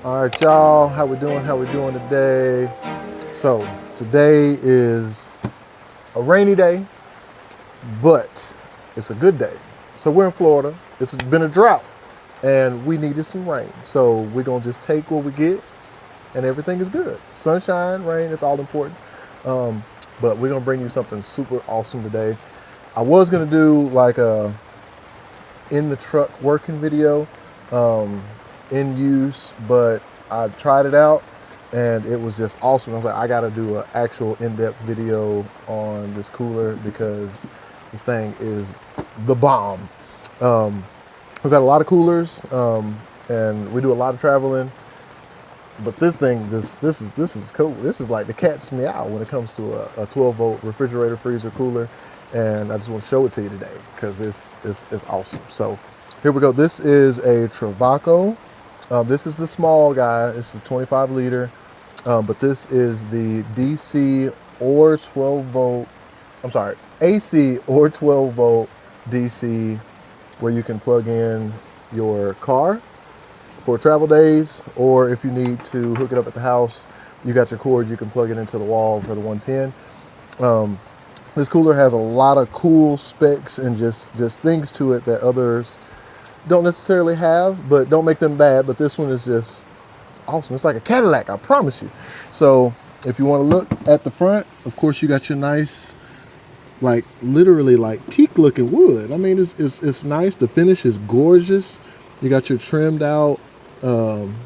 All right, y'all, how we doing? How we doing today? So today is a rainy day, but it's a good day. So we're in Florida. It's been a drought, and we needed some rain. So we're gonna just take what we get, and everything is good. Sunshine, rain, it's all important. Um, but we're gonna bring you something super awesome today. I was gonna do like a in the truck working video, um, in use, but I tried it out and it was just awesome. I was like, I gotta do an actual in-depth video on this cooler because this thing is the bomb. Um, we've got a lot of coolers, and we do a lot of traveling, but this thing just this is cool. This is like the cat's meow when it comes to a 12-volt refrigerator freezer cooler, and I just want to show it to you today because it's awesome. So here we go. This is a Travoca. This is the small guy. It's a 25 liter, but this is the DC or 12 volt. I'm sorry, AC or 12 volt DC, where you can plug in your car for travel days, or if you need to hook it up at the house, you got your cord, you can plug it into the wall for the 110. This cooler has a lot of cool specs and just things to it that others don't necessarily have, but don't make them bad. But this one is just awesome. It's like a Cadillac, I promise you. So if you want to look at the front, of course you got your nice, like literally like teak looking wood. I mean, it's nice. The finish is gorgeous. You got your trimmed out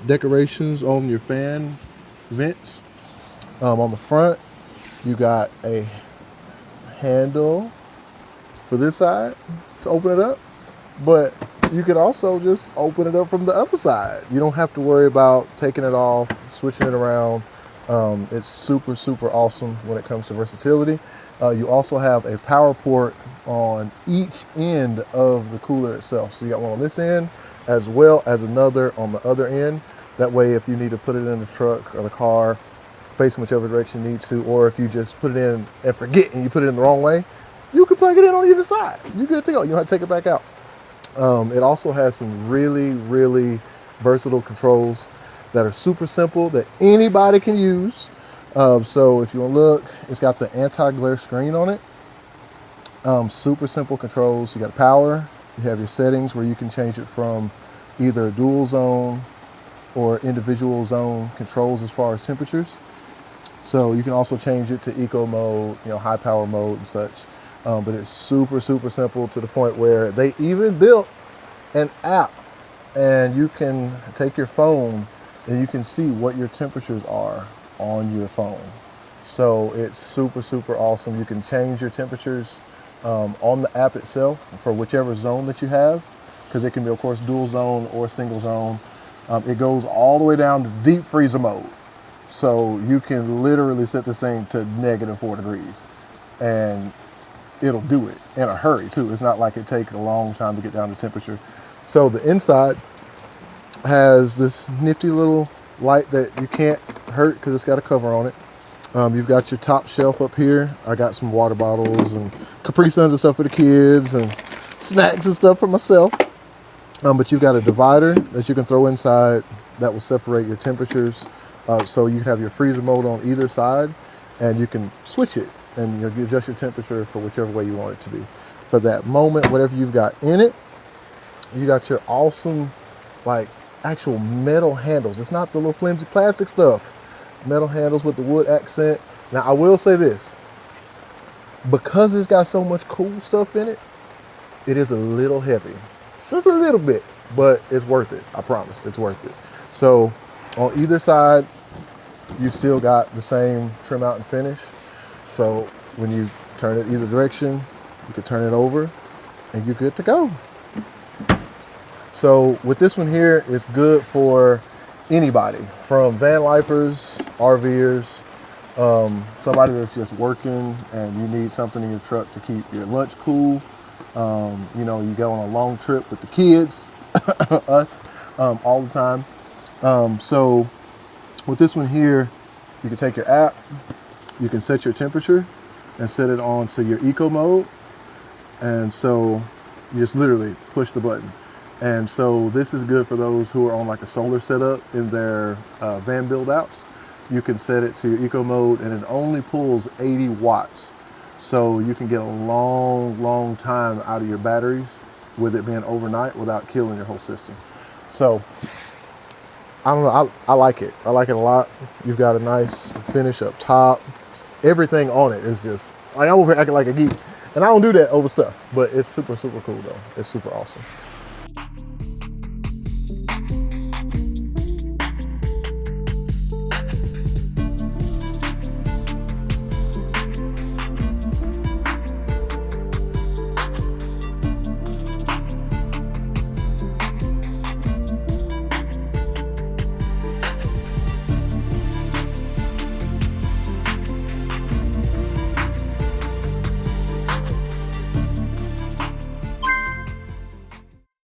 decorations on your fan vents. On the front, you got a handle for this side to open it up, but you can also just open it up from the other side. You don't have to worry about taking it off, switching it around. It's super awesome when it comes to versatility. You also have a power port on each end of the cooler itself. So you got one on this end as well as another on the other end. That way, if you need to put it in the truck or the car, facing whichever direction you need to, or if you just put it in and forget and you put it in the wrong way, you can plug it in on either side. You're good to go. You don't have to take it back out. It also has some really versatile controls that are super simple that anybody can use. So if you want to look, it's got the anti-glare screen on it. Super simple controls. You got power. You have your settings where you can change it from either dual zone or individual zone controls as far as temperatures. So you can also change it to eco mode, high power mode and such. But it's super simple to the point where they even built an app, and you can take your phone and you can see what your temperatures are on your phone. So it's super awesome. You can change your temperatures on the app itself for whichever zone that you have, because it can be, of course, dual zone or single zone. It goes all the way down to deep freezer mode. So you can literally set this thing to -4 degrees and it'll do it in a hurry too. It's not like it takes a long time to get down to temperature. So the inside has this nifty little light that you can't hurt because it's got a cover on it. You've got your top shelf up here. I got some water bottles and Capri Suns and stuff for the kids and snacks and stuff for myself. But you've got a divider that you can throw inside that will separate your temperatures. So you can have your freezer mode on either side, and you can switch it and you adjust your temperature for whichever way you want it to be. For that moment, whatever you've got in it, you got your awesome, like, actual metal handles. It's not the little flimsy plastic stuff. Metal handles with the wood accent. Now, I will say this. Because it's got so much cool stuff in it, it is a little heavy. Just a little bit, but it's worth it. I promise, it's worth it. So on either side, you still got the same trim out and finish. So when you turn it either direction, you can turn it over and you're good to go. So with this one here, it's good for anybody, from van lifers, RVers, somebody that's just working and you need something in your truck to keep your lunch cool. You go on a long trip with the kids, us, all the time. So with this one here, you can take your app, you can set your temperature and set it on to your eco mode. And so you just literally push the button. And so this is good for those who are on like a solar setup in their van build outs. You can set it to eco mode and it only pulls 80 watts. So you can get a long time out of your batteries with it being overnight without killing your whole system. So I don't know, I like it. I like it a lot. You've got a nice finish up top. Everything on it is just, like, I'm over here acting like a geek. And I don't do that over stuff, but it's super cool though. It's super awesome.